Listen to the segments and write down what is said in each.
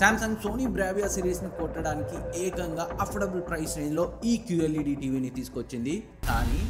Samsung Sony Bravia సిరీస్ని కొట్టడానికి ఏకంగా affordable price రేంజ్లో ఈ QLED టీవీని తీసుకొచ్చింది. కానీ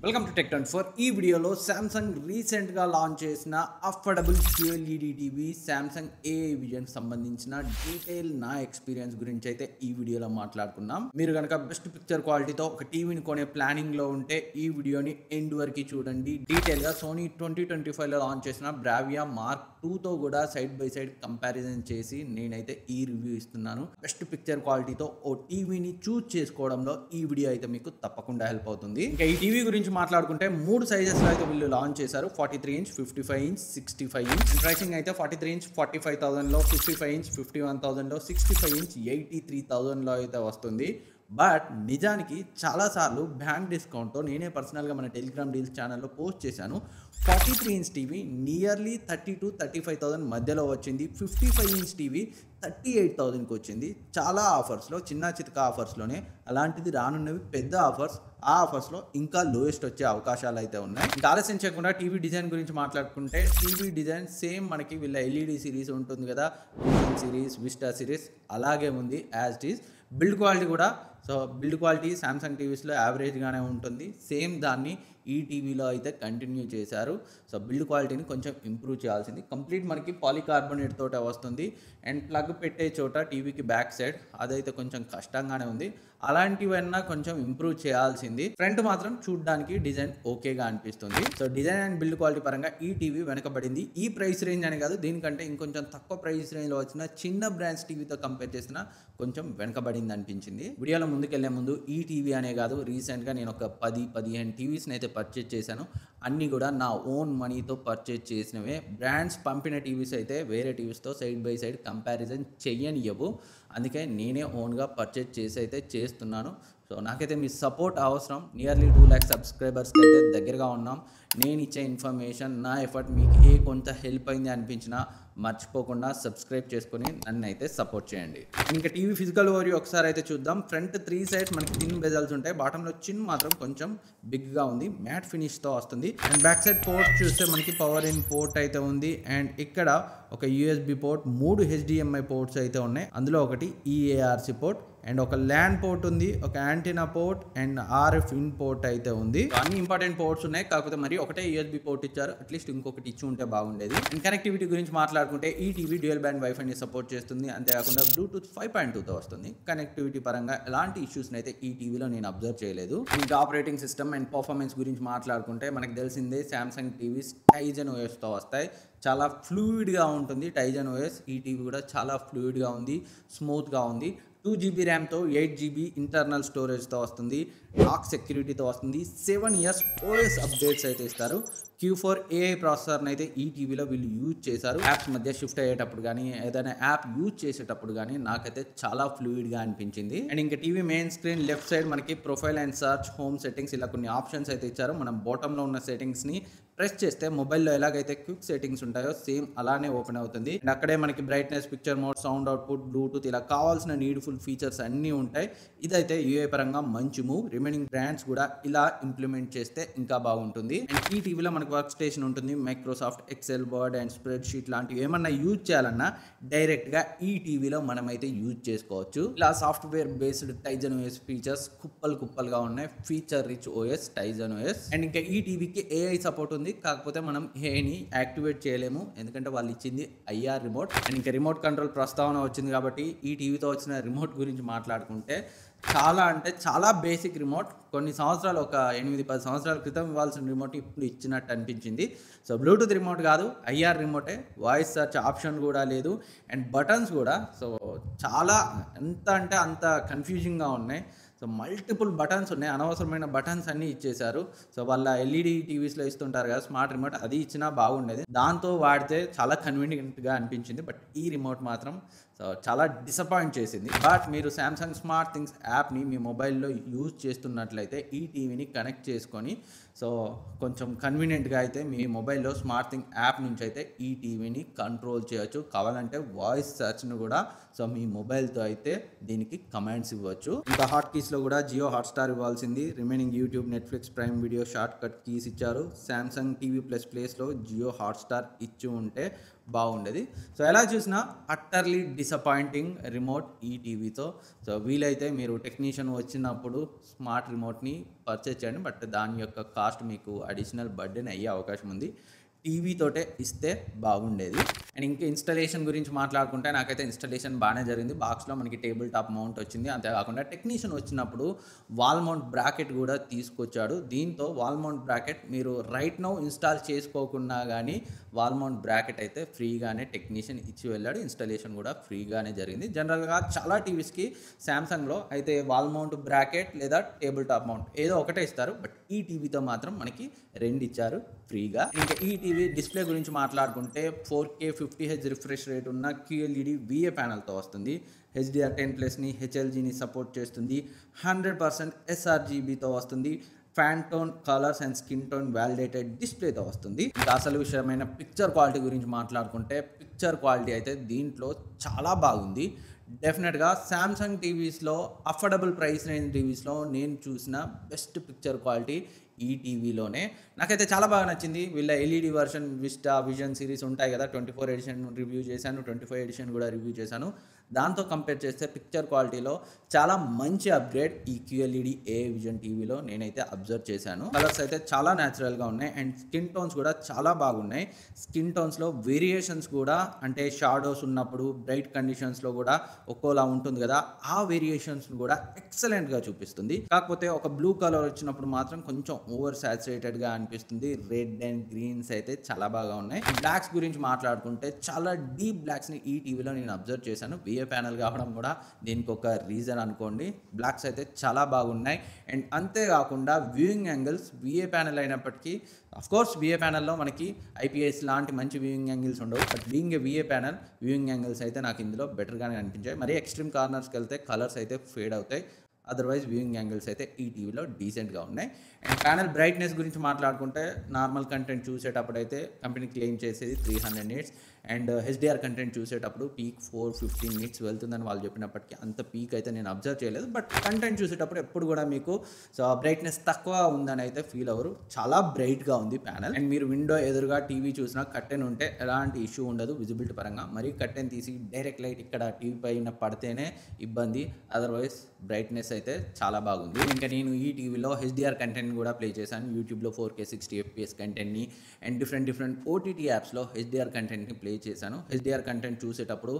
వెల్కమ్ టు Tech24. ఈ వీడియోలో సామ్సంగ్ రీసెంట్గా లాంచ్ చేసిన affordable QLED TV Samsung AI vision సంబంధించిన డీటెయిల్ నా ఎక్స్పీరియన్స్ గురించి అయితే ఈ వీడియోలో మాట్లాడుకున్నాం. మీరు కనుక బెస్ట్ పిక్చర్ క్వాలిటీతో ఒక టీవీని కొనే ప్లానింగ్లో ఉంటే ఈ వీడియోని ఎండ్ వరకు చూడండి. డీటెయిల్గా సోనీ 2025లో లాంచ్ చేసిన బ్రావియా మార్క్ 2తో కూడా సైడ్ బై సైడ్ కంపారిజన్ చేసి నేనైతే ఈ రివ్యూ ఇస్తున్నాను. బెస్ట్ పిక్చర్ క్వాలిటీతో ఓ టీవీని చూస్ చేసుకోవడంలో ఈ వీడియో అయితే మీకు తప్పకుండా హెల్ప్ అవుతుంది. ఇంకా ఈ టీవీ గురించి మాట్లాడుకుంటే 3 సైజెస్లో అయితే వీళ్ళు లాంచ్ చేశారు. 43 ఇంచ్, 55 ఇంచ్, 65 ఇంచ్. ప్రైసింగ్ అయితే 43 ఇంచ్ 45,000లో, 55 ఇంచ్ 51,000లో, 65 ఇంచ్ 83,000లో అయితే వస్తుంది. బట్ నిజానికి చాలాసార్లు బ్యాంక్ డిస్కౌంట్తో నేనే పర్సనల్గా మన టెలిగ్రామ్ డీల్స్ ఛానల్లో పోస్ట్ చేశాను. 43 ఇంచ్ టీవీ నియర్లీ 30,000 to 35,000 మధ్యలో వచ్చింది. 55 ఇంచ్ టీవీ 38,000కి వచ్చింది. చాలా ఆఫర్స్లో, చిన్న చితక ఆఫర్స్లోనే. అలాంటిది రానున్నవి పెద్ద ఆఫర్స్. ఆ ఆఫర్స్లో ఇంకా లోయెస్ట్ వచ్చే అవకాశాలు అయితే ఉన్నాయి. ఇంకా ఆలస్యం చేయకుండా టీవీ డిజైన్ గురించి మాట్లాడుకుంటే టీవీ డిజైన్ సేమ్ మనకి వీళ్ళ LED సిరీస్ ఉంటుంది కదా, విజన్ సిరీస్, విస్టా సిరీస్, అలాగే ఉంది as it is. Build quality కూడా, సో బిల్డ్ క్వాలిటీ సామ్సంగ్ టీవీస్లో యావరేజ్గానే ఉంటుంది. సేమ్ దాన్ని ఈ టీవీలో అయితే కంటిన్యూ చేశారు. సో బిల్డ్ క్వాలిటీని కొంచెం ఇంప్రూవ్ చేయాల్సింది. కంప్లీట్ మనకి పాలికార్బోనేట్ తోట వస్తుంది. అండ్ ప్లగ్ పెట్టే చోట టీవీకి బ్యాక్ సైడ్ అదైతే కొంచెం కష్టంగానే ఉంది. అలాంటివన్నా కొంచెం ఇంప్రూవ్ చేయాల్సింది. ఫ్రంట్ మాత్రం చూడడానికి డిజైన్ ఓకేగా అనిపిస్తుంది. So design and build quality పరంగా ఈ టీవీ వెనకబడింది. ఈ ప్రైస్ రేంజ్ అని కాదు, దీనికంటే ఇంకొంచెం తక్కువ ప్రైస్ రేంజ్లో వచ్చిన చిన్న బ్రాండ్స్ టీవీతో కంపేర్ చేసిన కొంచెం వెనకబడింది అనిపించింది. వీడియోలో ముందుకెళ్లే ముందు ఈ టీవీ అనే కాదు, రీసెంట్గా నేను ఒక 10-15 టీవీస్ని అయితే పర్చేజ్ చేశాను. అన్నీ కూడా నా ఓన్ మనీతో పర్చేజ్ చేసినవే. బ్రాండ్స్ పంపిన టీవీస్ అయితే వేరే టీవీస్తో సైడ్ బై సైడ్ కంపారిజన్ చెయ్యనివ్వవు. అందుకే నేనే ఓన్గా పర్చేజ్ చేసి అయితే చేస్తున్నాను. సో నాకైతే మీ సపోర్ట్ అవసరం. నియర్లీ 2 lakhs సబ్స్క్రైబర్స్కి అయితే దగ్గరగా ఉన్నాం. నేను ఇచ్చే ఇన్ఫర్మేషన్, నా ఎఫర్ట్ మీకు కొంత హెల్ప్ అయింది అనిపించినా మర్చిపోకుండా సబ్స్క్రైబ్ చేసుకొని నన్ను అయితే సపోర్ట్ చేయండి. ఇంకా టీవీ ఫిజికల్ ఓవరియూ ఒకసారి అయితే చూద్దాం. ఫ్రంట్ 3 సైడ్స్ మనకి థిన్ బెజల్స్ ఉంటాయి. బాటంలో చిన్ మాత్రం కొంచెం బిగ్గా ఉంది. మ్యాట్ ఫినిష్తో వస్తుంది. అండ్ బ్యాక్ సైడ్ పోర్ట్ చూస్తే మనకి పవర్ ఇన్ పోర్ట్ అయితే ఉంది. అండ్ ఇక్కడ ఒక USB పోర్ట్, 3 HDMI పోర్ట్స్ అయితే ఉన్నాయి. అందులో ఒకటి EARC పోర్ట్ అండ్ ఒక ల్యాన్ పోర్ట్ ఉంది, ఒక antenna port and RF in port అయితే ఉంది. అన్ని ఇంపార్టెంట్ పోర్ట్స్ ఉన్నాయి. కాకపోతే మరి ఒకటే USB పోర్ట్ ఇచ్చారు. అట్లీస్ట్ ఇంకొకటి ఇచ్చి ఉంటే బాగుండేది. అండ్ కనెక్టివిటీ గురించి మాట్లాడుకుంటే ఈ టీవీ డ్యూయల్ బ్యాండ్ వైఫైని సపోర్ట్ చేస్తుంది. అంతేకాకుండా బ్లూటూత్ 5.2తో వస్తుంది. కనెక్టివిటీ పరంగా ఎలాంటి ఇష్యూస్ని అయితే ఈ టీవీలో నేను అబ్జర్వ్ చేయలేదు. ఇంకా ఆపరేటింగ్ సిస్టమ్ అండ్ పర్ఫార్మెన్స్ గురించి మాట్లాడుకుంటే మనకు తెలిసిందే సామ్సంగ్ టీవీస్ Tizen OSతో వస్తాయి. చాలా ఫ్లూయిడ్గా ఉంటుంది Tizen OS. ఈ టీవీ కూడా చాలా ఫ్లూయిడ్గా ఉంది, స్మూత్గా ఉంది. 2GB ర్యామ్తో 8GB ఇంటర్నల్ స్టోరేజ్తో వస్తుంది. లాక్ సెక్యూరిటీతో వస్తుంది. 7 years OS అప్డేట్స్ అయితే ఇస్తారు. Q4 AI ప్రాసెసర్ని అయితే ఈ టీవీలో వీళ్ళు యూజ్ చేశారు. యాప్స్ మధ్య షిఫ్ట్ అయ్యేటప్పుడు కానీ, ఏదైనా యాప్ యూజ్ చేసేటప్పుడు కానీ నాకైతే చాలా ఫ్లూయిడ్గా అనిపించింది. అండ్ ఇంకా TV main screen left side మనకి profile and search, home settings, ఇలా కొన్ని ఆప్షన్స్ అయితే ఇచ్చారు. మనం బాటంలో ఉన్న సెట్టింగ్స్ని ప్రెస్ చేస్తే మొబైల్లో ఎలాగైతే క్విక్ సెట్టింగ్స్ ఉంటాయో సేమ్ అలానే ఓపెన్ అవుతుంది. అండ్ అక్కడే మనకి brightness, picture mode, sound output, Bluetooth, ఇలా కావాల్సిన నీడ్ఫుల్ ఫీచర్స్ అన్నీ ఉంటాయి. ఇదైతే UI పరంగా మంచి మూవ్. రిమైనింగ్ బ్రాండ్స్ కూడా ఇలా ఇంప్లిమెంట్ చేస్తే ఇంకా బాగుంటుంది. అండ్ ఈ టీవీలో మనకి వర్క్ స్టేషన్ ఉంటుంది. Microsoft Excel, word and spread sheet లాంటివి ఏమన్నా యూజ్ చేయాలన్నా డైరెక్ట్గా ఈ టీవీలో మనమైతే యూజ్ చేసుకోవచ్చు. ఇలా software based Tizen OS features కుప్పలుగా ఉన్నాయి. Feature rich OS Tizen OS. And ఇంకా ఈ టీవీకి AI సపోర్ట్ ఉంది. కాకపోతే మనం AIని యాక్టివేట్ చేయలేము, ఎందుకంటే వాళ్ళు ఇచ్చింది IR రిమోట్. అండ్ ఇంకా రిమోట్ కంట్రోల్ ప్రస్తావన వచ్చింది కాబట్టి ఈ టీవీతో వచ్చిన రిమోట్ గురించి మాట్లాడుకుంటే చాలా బేసిక్ రిమోట్. కొన్ని సంవత్సరాలు, ఒక 8-10 సంవత్సరాల క్రితం ఇవ్వాల్సిన రిమోట్ ఇప్పుడు ఇచ్చినట్టు అనిపించింది. సో బ్లూటూత్ రిమోట్ కాదు, IR రిమోటే. వాయిస్ సెర్చ్ ఆప్షన్ కూడా లేదు. అండ్ బటన్స్ కూడా సో చాలా ఎంత అంటే అంత కన్ఫ్యూజింగ్గా ఉన్నాయి. సో మల్టిపుల్ బటన్స్ ఉన్నాయి. అనవసరమైన బటన్స్ అన్నీ ఇచ్చేశారు. సో వాళ్ళ LED టీవీస్లో ఇస్తుంటారు కదా స్మార్ట్ రిమోట్, అది ఇచ్చినా బాగుండేది. దాంతో వాడితే చాలా కన్వీనియంట్గా అనిపించింది. బట్ ఈ రిమోట్ మాత్రం సో చాలా డిసప్పాయింట్ చేసింది. బట్ మీరు సామ్సంగ్ స్మార్ట్ థింగ్స్ యాప్ని మీ మొబైల్లో యూజ్ చేస్తున్నట్లయితే ఈ టీవీని కనెక్ట్ చేసుకొని సో కొంచెం కన్వీనియంట్గా అయితే మీ మొబైల్లో స్మార్ట్ థింగ్ యాప్ నుంచి అయితే ఈ టీవీని కంట్రోల్ చేయొచ్చు. కావాలంటే వాయిస్ సెర్చ్ను కూడా సో మీ మొబైల్తో అయితే దీనికి కమాండ్స్ ఇవ్వచ్చు. ఇంకా హాట్ కీస్ కీస్లో కూడా జియో హాట్స్టార్ ఇవ్వాల్సింది, remaining YouTube, Netflix, prime video short cut keys ఇచ్చారు. శాంసంగ్ టీవీ ప్లస్ ప్లేస్లో జియో హాట్స్టార్ ఇచ్చి ఉంటే బాగుండేది. సో ఎలా చూసినా అట్టర్లీ డిసప్పాయింటింగ్ రిమోట్ ఈ టీవీతో. సో వీలైతే మీరు టెక్నీషియన్ వచ్చినప్పుడు స్మార్ట్ రిమోట్ని పర్చేజ్ చేయండి, బట్ దాని యొక్క కాస్ట్ మీకు అడిషనల్ బర్డెన్ అయ్యే అవకాశం ఉంది. టీవీతోటే ఇస్తే బాగుండేది. అండ్ ఇంకా ఇన్స్టలేషన్ గురించి మాట్లాడుకుంటే నాకైతే ఇన్స్టలేషన్ బాగానే జరిగింది. బాక్స్లో మనకి టేబుల్ టాప్ మౌంట్ వచ్చింది. అంతేకాకుండా టెక్నీషియన్ వచ్చినప్పుడు వాల్ మౌంట్ బ్రాకెట్ కూడా తీసుకొచ్చాడు. దీంతో వాల్ మౌంట్ బ్రాకెట్ మీరు రైట్ నౌ ఇన్స్టాల్ చేసుకోకుండా కానీ వాల్ మౌంట్ బ్రాకెట్ అయితే ఫ్రీగానే టెక్నీషియన్ ఇచ్చి వెళ్ళాడు. ఇన్స్టలేషన్ కూడా ఫ్రీగానే జరిగింది. జనరల్గా చాలా టీవీస్కి శాంసంగ్లో అయితే వాల్ మౌంట్ బ్రాకెట్ లేదా టేబుల్ టాప్ మౌంట్ ఏదో ఒకటే ఇస్తారు, బట్ ఈ టీవీతో మాత్రం మనకి 2 ఇచ్చారు ఫ్రీగా. ఇంకా ఈ టీవీ డిస్ప్లే గురించి మాట్లాడుకుంటే 4K 50Hz రిఫ్రెష్ రేట్ ఉన్న QLED VA ప్యానల్తో వస్తుంది. HDR10+ని HLGని సపోర్ట్ చేస్తుంది. 100% sRGBతో వస్తుంది. Pantone colours and skin tone validated డిస్ప్లేతో వస్తుంది. ఇంకా అసలు విషయమైన పిక్చర్ క్వాలిటీ గురించి మాట్లాడుకుంటే పిక్చర్ క్వాలిటీ అయితే దీంట్లో చాలా బాగుంది. డెఫినెట్గా శాంసంగ్ టీవీస్లో అఫోర్డబుల్ ప్రైస్ రేంజ్ టీవీస్లో నేను చూసిన బెస్ట్ పిక్చర్ క్వాలిటీ ఈ టీవీలోనే. నాకైతే చాలా బాగా నచ్చింది. వీళ్ళ LED version, vista, vision series ఉంటాయి కదా, 24 ఎడిషన్ రివ్యూ చేశాను, 25 ఎడిషన్ కూడా రివ్యూ చేశాను. దాంతో కంపేర్ చేస్తే పిక్చర్ క్వాలిటీలో చాలా మంచి అప్గ్రేడ్ ఈ QLED A విజన్ టీవీలో నేనైతే అబ్జర్వ్ చేశాను. కలర్స్ అయితే చాలా న్యాచురల్గా ఉన్నాయి అండ్ స్కిన్ టోన్స్ కూడా చాలా బాగున్నాయి. స్కిన్ టోన్స్లో వేరియేషన్స్ కూడా, అంటే షాడోస్ ఉన్నప్పుడు బ్రైట్ కండిషన్స్లో కూడా ఒక్కోలా ఉంటుంది కదా, ఆ వేరియేషన్స్ కూడా ఎక్సలెంట్గా చూపిస్తుంది. కాకపోతే ఒక బ్లూ కలర్ వచ్చినప్పుడు మాత్రం కొంచెం ఓవర్ సాచురేటెడ్గా అనిపిస్తుంది. రెడ్ అండ్ గ్రీన్స్ అయితే చాలా బాగా ఉన్నాయి. బ్లాక్స్ గురించి మాట్లాడుకుంటే చాలా డీప్ బ్లాక్స్ని ఈ టీవీలో నేను అబ్జర్వ్ చేశాను. VA ప్యానల్ కావడం కూడా దీనికి ఒక రీజన్ అనుకోండి. బ్లాక్స్ అయితే చాలా బాగున్నాయి. అండ్ అంతేకాకుండా వ్యూయింగ్ యాంగిల్స్ VA ప్యానల్ అయినప్పటికీ, అఫ్కోర్స్ VA ప్యానల్లో మనకి IPS లాంటి మంచి వ్యూయింగ్ యాంగిల్స్ ఉండవు, but being a VA panel viewing angles అయితే నాకు ఇందులో బెటర్గానే అనిపించాయి. మరీ ఎక్స్ట్రీమ్ కార్నర్స్కి వెళ్తే కలర్స్ అయితే ఫేడ్ అవుతాయి. అదర్వైజ్ వ్యూయింగ్ యాంగిల్స్ అయితే ఈ టీవీలో డీసెంట్గా ఉన్నాయి. అండ్ ప్యానల్ బ్రైట్నెస్ గురించి మాట్లాడుకుంటే నార్మల్ కంటెంట్ చూసేటప్పుడు అయితే కంపెనీ క్లెయిమ్ చేసేది 300 నిట్స్ అండ్ HDR కంటెంట్ చూసేటప్పుడు పీక్ 450 నిట్స్ వెళ్తుందని వాళ్ళు చెప్పినప్పటికీ అంత పీక్ అయితే నేను అబ్జర్వ్ చేయలేదు. బట్ కంటెంట్ చూసేటప్పుడు ఎప్పుడు కూడా మీకు బ్రైట్నెస్ తక్కువ ఉందని అయితే ఫీల్ అవ్వరు. చాలా బ్రైట్గా ఉంది ప్యానల్. అండ్ మీరు విండో ఎదురుగా టీవీ చూసినా కర్టెన్ ఉంటే ఎలాంటి ఇష్యూ ఉండదు విజిబిలిటీ పరంగా. మరీ కర్టెన్ తీసి డైరెక్ట్ లైట్ ఇక్కడ టీవీ పైన పడితేనే ఇబ్బంది. అదర్వైజ్ బ్రైట్నెస్ అయితే చాలా బాగుంది. ఇంకా నేను ఈ టీవీలో HDR కంటెంట్ కూడా ప్లే చేశాను. యూట్యూబ్లో 4K 60 FPS కంటెంట్ని అండ్ డిఫరెంట్ OTT యాప్స్లో HDR కంటెంట్ని ప్లే చేశాను. HDR కంటెంట్ చూసేటప్పుడు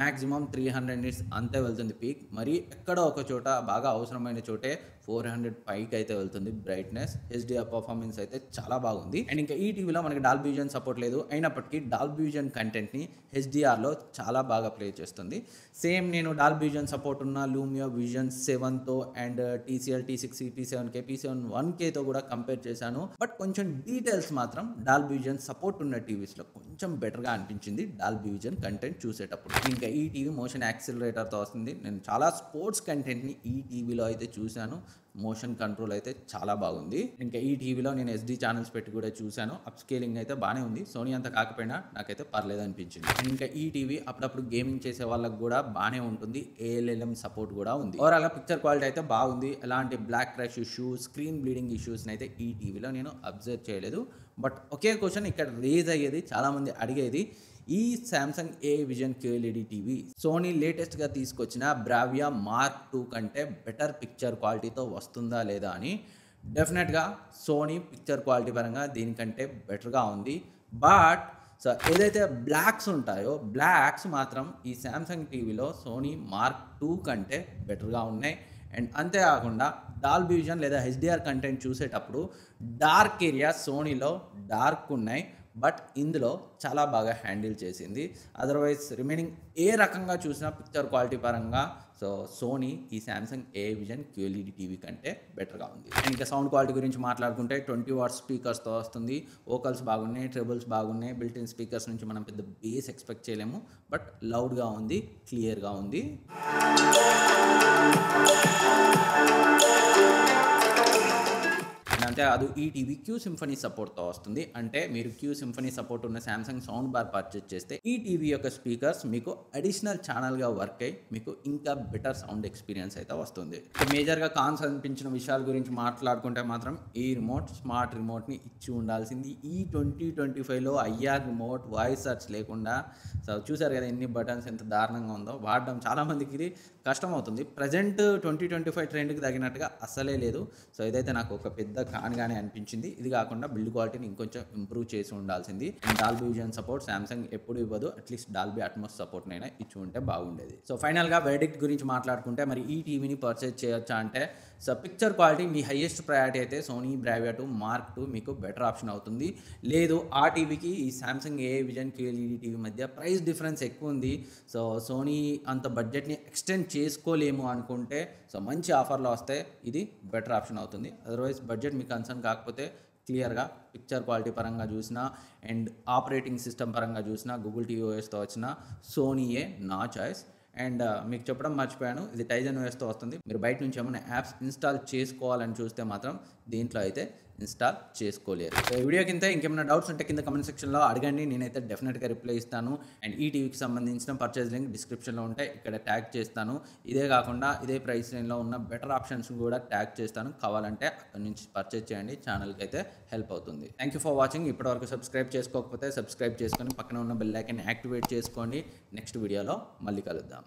మ్యాక్సిమం 300 నిట్స్ అంతే వెళ్తుంది పీక్. మరి ఎక్కడో ఒక చోట బాగా అవసరమైన చోటే 400 పైకి అయితే వెళ్తుంది బ్రైట్నెస్. HDR పర్ఫార్మెన్స్ అయితే చాలా బాగుంది. అండ్ ఇంకా ఈ టీవీలో మనకి డాల్బీ విజన్ సపోర్ట్ లేదు, అయినప్పటికీ డాల్బీ విజన్ కంటెంట్ని HDRలో చాలా బాగా ప్లే చేస్తుంది. సేమ్ నేను డాల్బీ విజన్ సపోర్ట్ ఉన్న లూమియో విజన్ 7తో and TCL T6 P7K P7 1Kతో కూడా కంపేర్ చేశాను. బట్ కొంచెం డీటెయిల్స్ మాత్రం డాల్బీ విజన్ సపోర్ట్ ఉన్న టీవీస్లో కొంచెం బెటర్గా అనిపించింది డాల్బీ విజన్ కంటెంట్ చూసేటప్పుడు. ఇంకా ఈ టీవీ మోషన్ యాక్సిలరేటర్తో వస్తుంది. నేను చాలా స్పోర్ట్స్ కంటెంట్ని ఈ టీవీలో అయితే చూశాను. మోషన్ కంట్రోల్ అయితే చాలా బాగుంది. ఇంకా ఈ టీవీలో నేను SD ఛానల్స్ పెట్టి కూడా చూశాను. అప్ స్కేలింగ్ అయితే బాగానే ఉంది. సోనీ అంత కాకపోయినా నాకైతే పర్లేదు అనిపించింది. ఇంకా ఈ టీవీ అప్పుడప్పుడు గేమింగ్ చేసే వాళ్ళకి కూడా బాగానే ఉంటుంది. ALLM సపోర్ట్ కూడా ఉంది. ఓవరాల్గా పిక్చర్ క్వాలిటీ అయితే బాగుంది. ఎలాంటి black crash issues, screen bleeding ఇష్యూస్ని అయితే ఈ టీవీలో నేను అబ్జర్వ్ చేయలేదు. బట్ ఒకే క్వశ్చన్ ఇక్కడ రేజ్ అయ్యేది, చాలామంది అడిగేది, ఈ Samsung A vision QLED TV Sony లేటెస్ట్గా తీసుకొచ్చిన బ్రావియా Mark II కంటే బెటర్ పిక్చర్ క్వాలిటీతో వస్తుందా లేదా అని. డెఫినెట్గా సోనీ పిక్చర్ క్వాలిటీ పరంగా దీనికంటే బెటర్గా ఉంది. బట్ ఏదైతే బ్లాక్స్ ఉంటాయో బ్లాక్స్ మాత్రం ఈ శాంసంగ్ టీవీలో సోనీ Mark II కంటే బెటర్గా ఉన్నాయి. అండ్ అంతేకాకుండా డాల్బీ విజన్ లేదా HDR కంటెంట్ చూసేటప్పుడు డార్క్ ఏరియా సోనీలో డార్క్ ఉన్నాయి, బట్ ఇందులో చాలా బాగా హ్యాండిల్ చేసింది. అదర్వైజ్ రిమైనింగ్ ఏ రకంగా చూసినా పిక్చర్ క్వాలిటీ పరంగా సోనీ ఈ Samsung A vision QLED TV కంటే బెటర్గా ఉంది. అండ్ ఇంకా సౌండ్ క్వాలిటీ గురించి మాట్లాడుకుంటే 20 వాట్స్ స్పీకర్స్తో వస్తుంది. వోకల్స్ బాగున్నాయి, ట్రిబుల్స్ బాగున్నాయి. బిల్టిన్ స్పీకర్స్ నుంచి మనం పెద్ద బేస్ ఎక్స్పెక్ట్ చేయలేము, బట్ లౌడ్గా ఉంది, క్లియర్గా ఉంది. అంటే అది ఈ టీవీ క్యూ సింఫనీ సపోర్ట్తో వస్తుంది. అంటే మీరు క్యూ సింఫనీ సపోర్ట్ ఉన్న శాంసంగ్ సౌండ్ బార్ పర్చేజ్ చేస్తే ఈ టీవీ యొక్క స్పీకర్స్ మీకు అడిషనల్ ఛానల్గా వర్క్ అయ్యి మీకు ఇంకా బెటర్ సౌండ్ ఎక్స్పీరియన్స్ అయితే వస్తుంది. మేజర్గా కాన్స్ అనిపించిన విషయాల గురించి మాట్లాడుకుంటే మాత్రం ఈ రిమోట్ స్మార్ట్ రిమోట్ని ఇచ్చి ఉండాల్సింది. ఈ 2025లో ఐఆర్ రిమోట్ వాయిస్ సెర్చ్ లేకుండా సో చూసారు కదా ఎన్ని బటన్స్ ఎంత దారుణంగా ఉందో. వాడడం చాలామందికి ఇది కష్టం అవుతుంది. ప్రజెంట్ 2025 ట్రెండ్కి తగినట్టుగా అస్సలే లేదు. సో ఇదైతే నాకు ఒక పెద్ద కాన్గానే అనిపించింది. ఇది కాకుండా బిల్డ్ క్వాలిటీని ఇంకొంచెం ఇంప్రూవ్ చేసి ఉండాల్సింది. డాల్బీ విజన్ సపోర్ట్ శాంసంగ్ ఎప్పుడు ఇవ్వదు. అట్లీస్ట్ డాల్బీ అట్మాస్ సపోర్ట్నైనా ఇచ్చి ఉంటే బాగుండేది. సో ఫైనల్గా వెర్డిక్ట్ గురించి మాట్లాడుకుంటే మరి ఈ టీవీని పర్చేజ్ చేయొచ్చా అంటే సో పిక్చర్ క్వాలిటీ మీ హైయెస్ట్ ప్రయారిటీ అయితే సోనీ బ్రావియా 2 మార్క్ 2 మీకు బెటర్ ఆప్షన్ అవుతుంది. లేదు ఆ టీవీకి ఈ Samsung AI vision QLED TV మధ్య ప్రైస్ డిఫరెన్స్ ఎక్కువ ఉంది. సో సోనీ అంత బడ్జెట్ని ఎక్స్టెండ్ చేసుకోలేము అనుకుంటే సో మంచి ఆఫర్లో వస్తే ఇది బెటర్ ఆప్షన్ అవుతుంది. అదర్వైజ్ బడ్జెట్ మీకు కన్సర్న్ కాకపోతే క్లియర్గా పిక్చర్ క్వాలిటీ పరంగా చూసినా అండ్ ఆపరేటింగ్ సిస్టమ్ పరంగా చూసినా గూగుల్ టీఓఎస్తో వచ్చిన సోనీయే నా చాయిస్. అండ్ మీకు చెప్పడం మర్చిపోయాను, ఇది టైజన్ ఓఎస్తో వస్తుంది. మీరు బయట నుంచి ఏమైనా యాప్స్ ఇన్స్టాల్ చేసుకోవాలని చూస్తే మాత్రం దీంట్లో అయితే ఇన్స్టాల్ చేసుకోలేరు. ఈ వీడియో కింద ఇంకేమైనా డౌట్స్ ఉంటే కింద కమెంట్ సెక్షన్లో అడగండి, నేనైతే డెఫినెట్గా రిప్లై ఇస్తాను. అండ్ ఈ టీవీకి సంబంధించిన పర్చేజ్ లింక్ డిస్క్రిప్షన్లో ఉంటే ఇక్కడ ట్యాగ్ చేస్తాను. ఇదే కాకుండా ఇదే ప్రైస్ రేంజ్లో ఉన్న బెటర్ ఆప్షన్స్ కూడా ట్యాగ్ చేస్తాను. కావాలంటే అక్కడ నుంచి పర్చేజ్ చేయండి, ఛానల్కి అయితే హెల్ప్ అవుతుంది. Thank you for watching. ఇప్పటివరకు సబ్స్క్రైబ్ చేసుకోకపోతే సబ్స్క్రైబ్ చేసుకొని పక్కన ఉన్న బెల్ ఐకాన్ యాక్టివేట్ చేసుకోండి. నెక్స్ట్ వీడియోలో మళ్ళీ కలుద్దాం.